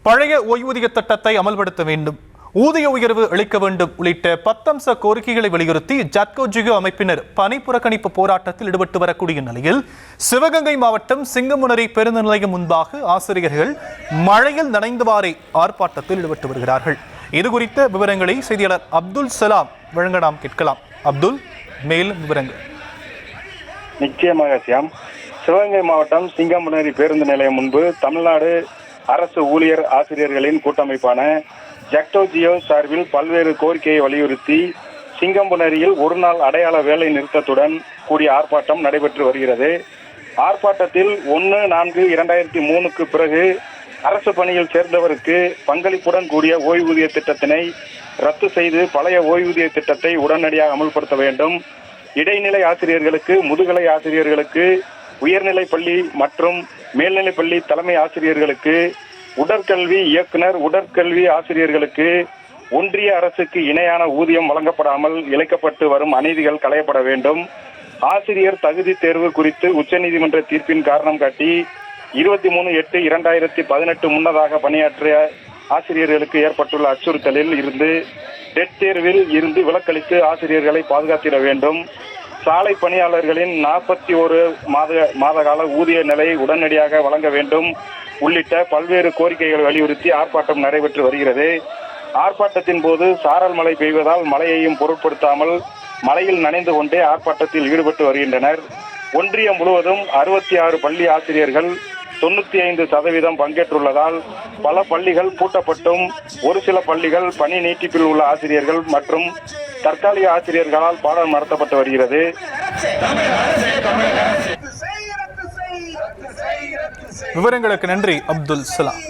பழைய ஓய்வூதிய திட்டத்தை அமல்படுத்த வேண்டும், ஊதிய உயர்வு அளிக்க வேண்டும் உள்ளிட்ட 10 அம்ச கோரிக்கைகளை வலியுறுத்தி ஜட்கோ ஜியோ அமைப்பினர் பணி புறக்கணிப்பு போராட்டத்தில் ஈடுபட்டு வரக்கூடிய நிலையில் சிவகங்கை மாவட்டம் சிங்கமுனரி பேருந்து நிலையம் முன்பாக ஆசிரியர்கள் மழையில் நனைந்தவாறே ஆர்ப்பாட்டத்தில் ஈடுபட்டு வருகிறார்கள். இது குறித்த விவரங்களை செய்தியாளர் அப்துல் சலாம் வழங்க நாம் கேட்கலாம். அப்துல், மேலும் விவரங்கள். நிச்சயமாக சியாம். சிவகங்கை மாவட்டம் சிங்கமுனரி பேருந்து நிலையம் முன்பு தமிழ்நாடு அரசு ஊழியர் ஆசிரியர்களின் கூட்டமைப்பான ஜட்கோ ஜியோ சார்பில் பல்வேறு கோரிக்கையை வலியுறுத்தி சிங்கமுனரியில் ஒரு நாள் அடையாள வேலை நிறுத்தத்துடன் கூடிய ஆர்ப்பாட்டம் நடைபெற்று வருகிறது. ஆர்ப்பாட்டத்தில் 1/4/2003 பிறகு அரசு பணியில் சேர்ந்தவருக்கு பங்களிப்புடன் கூடிய ஓய்வூதிய திட்டத்தினை ரத்து செய்து பழைய ஓய்வூதிய திட்டத்தை உடனடியாக அமல்படுத்த வேண்டும், இடைநிலை ஆசிரியர்களுக்கு, முதுகலை ஆசிரியர்களுக்கு, உயர்நிலை பள்ளி மற்றும் மேல்நிலை பள்ளி தலைமை ஆசிரியர்களுக்கு, உடற்கல்வி இயக்குனர், உடற்கல்வி ஆசிரியர்களுக்கு ஒன்றிய அரசுக்கு இணையான ஊதியம் வழங்கப்படாமல் இழைக்கப்பட்டு வரும் அநீதிகள் களையப்பட வேண்டும், ஆசிரியர் தகுதி தேர்வு குறித்து உச்சநீதிமன்ற தீர்ப்பின் காரணம் காட்டி 23/8/2018 முன்னதாக பணியாற்றிய ஆசிரியர்களுக்கு ஏற்பட்டுள்ள அச்சுறுத்தலில் இருந்து டெட் தேர்வில் இருந்து விலக்களித்து ஆசிரியர்களை பாதுகாத்திட வேண்டும், சாலை பணியாளர்களின் 41 மாத கால ஊதிய நிலை உடனடியாக வழங்க வேண்டும் உள்ளிட்ட பல்வேறு கோரிக்கைகள் வலியுறுத்தி ஆர்ப்பாட்டம் நடைபெற்று வருகிறது. ஆர்ப்பாட்டத்தின் போது சாரல் மழை பெய்வதால் மழையையும் பொருட்படுத்தாமல் மழையில் நனைந்து கொண்டே ஆர்ப்பாட்டத்தில் ஈடுபட்டு வருகின்றனர். ஒன்றியம் முழுவதும் 66 பள்ளி ஆசிரியர்கள் 95% பங்கேற்றுள்ளதால் பல பள்ளிகள் பூட்டப்பட்டும் ஒரு சில பள்ளிகள் பணி நீட்டிப்பில் உள்ள ஆசிரியர்கள் மற்றும் தற்காலிக ஆசிரியர்களால் பாடம் நடத்தப்பட்டு வருகிறது. விவரங்களுக்கு நன்றி அப்துல் சலாம்.